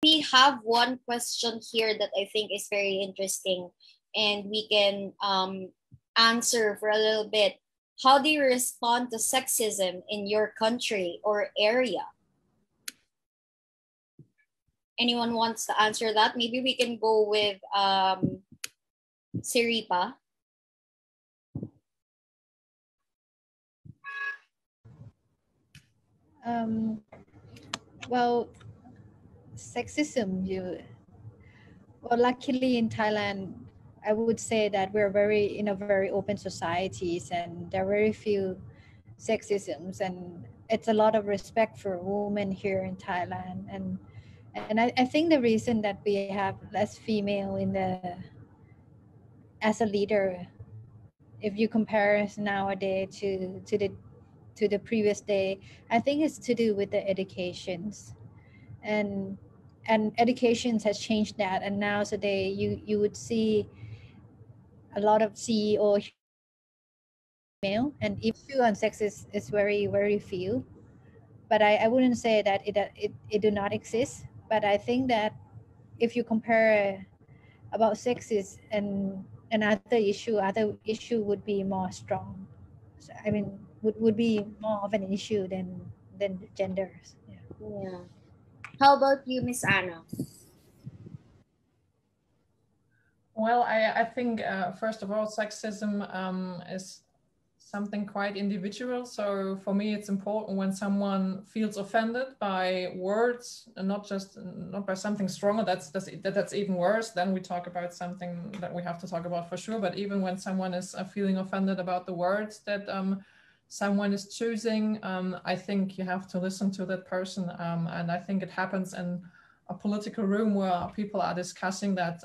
We have one question here that I think is very interesting, and we can answer for a little bit. How do you respond to sexism in your country or area? Anyone wants to answer that? Maybe we can go with Siripa. Well, sexism, well, luckily in Thailand, I would say that we're in a very open societies, and there are very few sexisms, and it's a lot of respect for women here in Thailand. And I think the reason that we have less female in as a leader, if you compare nowadays to the previous day, I think it's to do with the educations, and education has changed that. And now today you would see a lot of CEO male, and issue on sex is very few. But I wouldn't say that it do not exist. But I think that if you compare about sexes and other issue would be more strong. So, I mean, would be more of an issue than genders. Yeah. Yeah. How about you, Miss Anna? Well, I think, first of all, sexism is something quite individual. So for me, it's important when someone feels offended by words, and not by something stronger. That's even worse. Then we talk about something that we have to talk about for sure. But even when someone is feeling offended about the words that someone is choosing, I think you have to listen to that person. And I think it happens in a political room where people are discussing that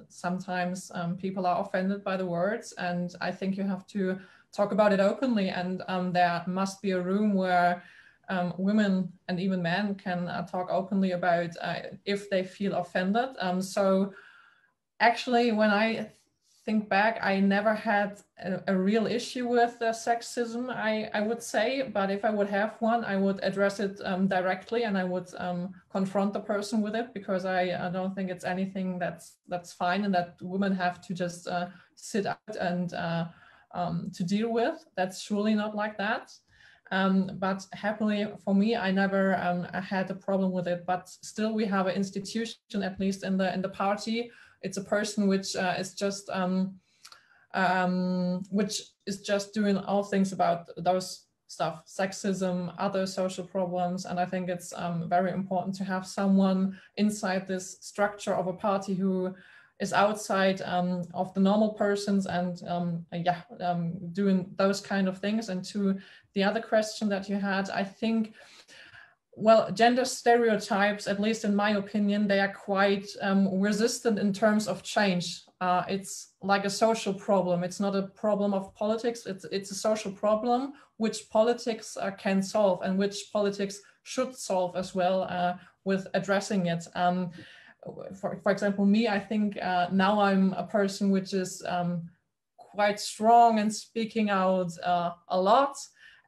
sometimes people are offended by the words, and I think you have to talk about it openly, and there must be a room where women and even men can talk openly about if they feel offended. So actually, when I think back, I never had a real issue with sexism, I would say, but if I would have one, I would address it directly, and I would confront the person with it, because I don't think it's anything that's fine and that women have to just sit out and to deal with. That's surely not like that. But happily for me, I never had a problem with it. But still, we have an institution, at least in the party. It's a person which is just doing all things about those stuff, sexism, other social problems. And I think it's very important to have someone inside this structure of a party who is outside of the normal persons and doing those kind of things. And to the other question that you had, I think, well, gender stereotypes, at least in my opinion, they are quite resistant in terms of change. It's like a social problem. It's not a problem of politics. It's a social problem which politics can solve, and which politics should solve as well with addressing it. For example, me, I think now I'm a person which is quite strong and speaking out a lot.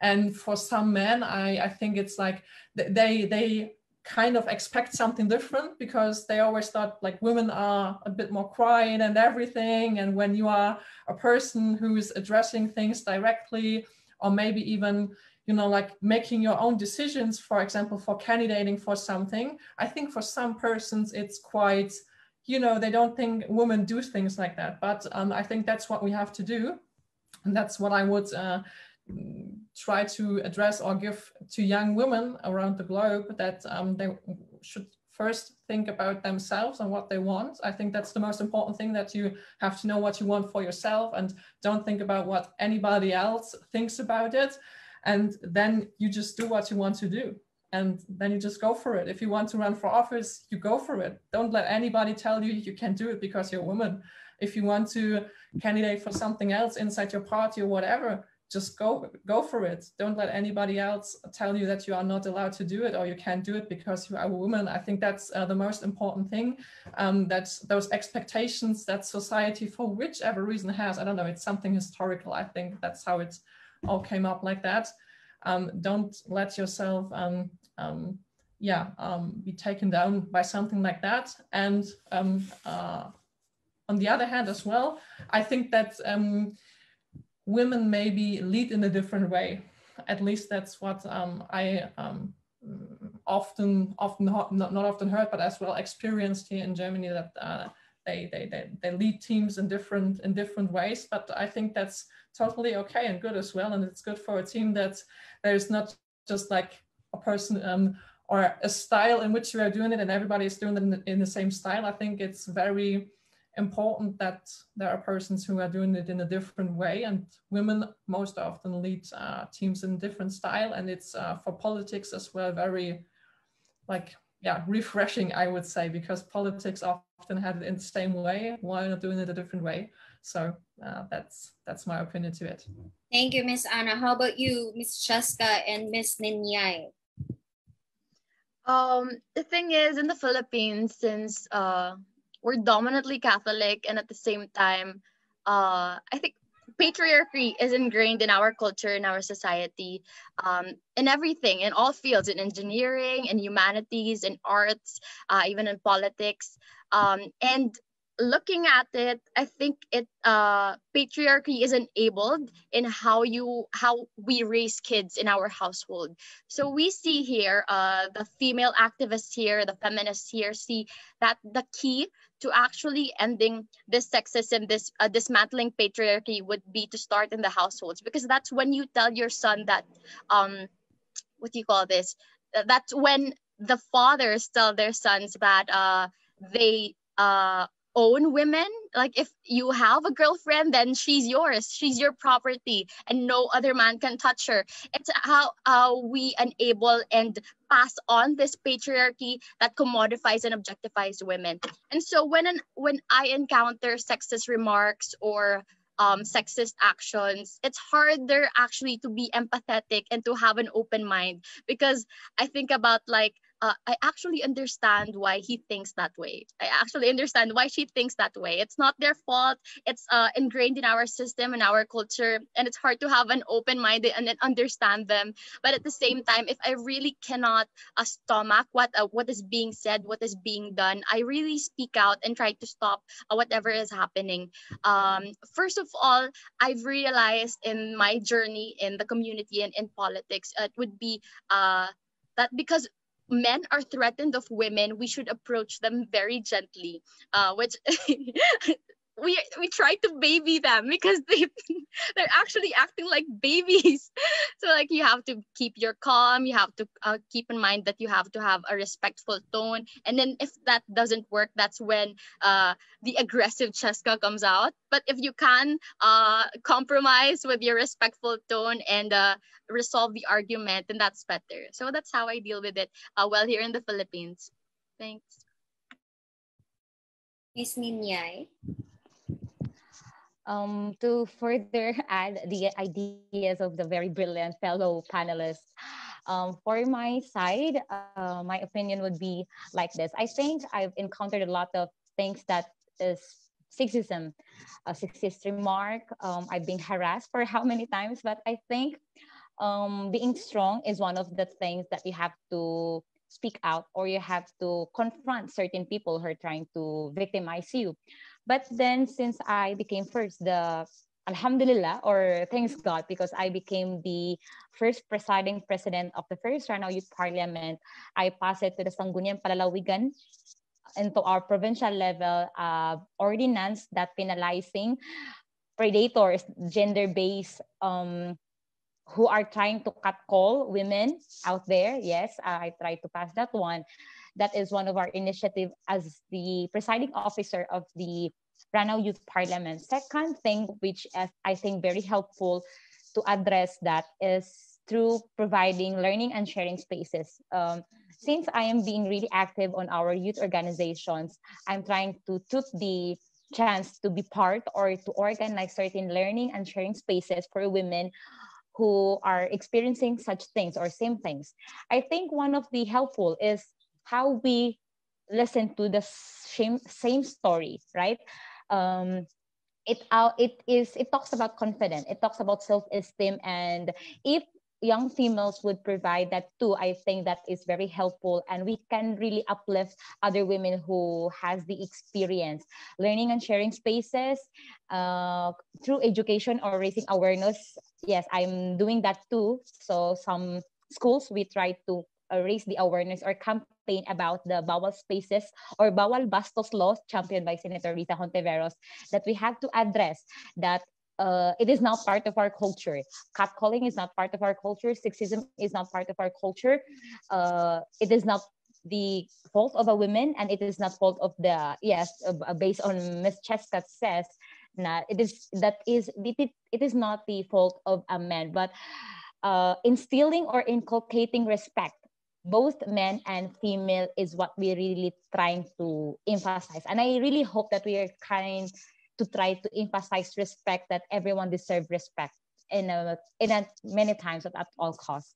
And for some men, I think it's like they kind of expect something different, because they always thought like women are a bit more quiet and everything. And when you are a person who is addressing things directly, or maybe even, you know, like making your own decisions, for example, for candidating for something, I think for some persons it's quite, you know, they don't think women do things like that. But I think that's what we have to do. And that's what I would try to address or give to young women around the globe, that they should first think about themselves and what they want. I think that's the most important thing, that you have to know what you want for yourself, and don't think about what anybody else thinks about it. And then you just do what you want to do. And then you just go for it. If you want to run for office, you go for it. Don't let anybody tell you you can't do it because you're a woman. If you want to candidate for something else inside your party or whatever, just go for it. Don't let anybody else tell you that you are not allowed to do it, or you can't do it because you are a woman. I think that's the most important thing. That's those expectations that society, for whichever reason, has. I don't know, it's something historical. I think that's how it all came up like that. Don't let yourself be taken down by something like that. And on the other hand as well, I think that women maybe lead in a different way. At least that's what I often not often heard, but as well experienced here in Germany, that they lead teams in different ways. But I think that's totally okay and good as well. And it's good for a team that there's not just like a person or a style in which we are doing it and everybody is doing it in the same style. I think it's very important that there are persons who are doing it in a different way, and women most often lead teams in different style. And it's for politics as well very refreshing, I would say, because politics often have it in the same way. Why not doing it a different way? So that's my opinion to it. Thank you, Miss Anna. How about you, Miss Cheska and Miss Ninyay? The thing is, in the Philippines, since we're dominantly Catholic, and at the same time, I think patriarchy is ingrained in our culture, in our society, in everything, in all fields, in engineering, in humanities, in arts, even in politics. And looking at it, I think patriarchy is enabled in how we raise kids in our household. So we see here, the female activists here, the feminists here, see that the key to actually ending this sexism, this dismantling patriarchy, would be to start in the households, because that's when you tell your son that what do you call this? That's when the fathers tell their sons that they own women. Like, if you have a girlfriend, then she's yours, she's your property, and no other man can touch her. It's how we enable and pass on this patriarchy that commodifies and objectifies women. And so when I encounter sexist remarks or sexist actions, it's harder actually to be empathetic and to have an open mind, because I think about I actually understand why he thinks that way. I actually understand why she thinks that way. It's not their fault. It's ingrained in our system and our culture, and it's hard to have an open mind and then understand them. But at the same time, if I really cannot stomach what is being said, what is being done, I really speak out and try to stop whatever is happening. First of all, I've realized in my journey in the community and in politics, it would be that because men are threatened of women, we should approach them very gently, which we try to baby them because they're actually acting like babies. So like, you have to keep your calm, you have to keep in mind that you have to have a respectful tone, and then if that doesn't work, that's when the aggressive Cheska comes out. But if you can compromise with your respectful tone and resolve the argument, then that's better. So that's how I deal with it well here in the Philippines. Thanks. Miss Ninyay? To further add the ideas of the very brilliant fellow panelists, for my side, my opinion would be like this. I think I've encountered a lot of things that is sexism, a sexist remark. I've been harassed for how many times, but I think being strong is one of the things that you have to speak out, or you have to confront certain people who are trying to victimize you. But then, since I became first the Alhamdulillah, or thanks God, because I became the first presiding president of the first Ranao Youth Parliament, I passed it to the Sangguniang Palalawigan into our provincial level ordinance that penalizing predators, gender-based who are trying to catcall women out there. Yes, I tried to pass that one. That is one of our initiatives as the presiding officer of the Ranao Youth Parliament. Second thing, which I think very helpful to address that, is through providing learning and sharing spaces. Since I am being really active on our youth organizations, I'm trying to took the chance to be part or to organize certain learning and sharing spaces for women who are experiencing such things or same things. I think one of the helpful is how we listen to the same story, right? It talks about confidence, it talks about self-esteem, and if young females would provide that too, I think that is very helpful, and we can really uplift other women who has the experience learning and sharing spaces through education or raising awareness. Yes, I'm doing that too. So some schools we try to raise the awareness or campaign about the bowel spaces or bowel bastos laws championed by Senator Rita Hontiveros, that we have to address that it is not part of our culture. Catcalling is not part of our culture. Sexism is not part of our culture. It is not the fault of a woman, and it is not fault of the based on Miss Chescott says. It is not the fault of a man, but instilling or inculcating respect, both men and female, is what we're really trying to emphasize. And I really hope that we are kind to try to emphasize respect, that everyone deserves respect in many times at all costs.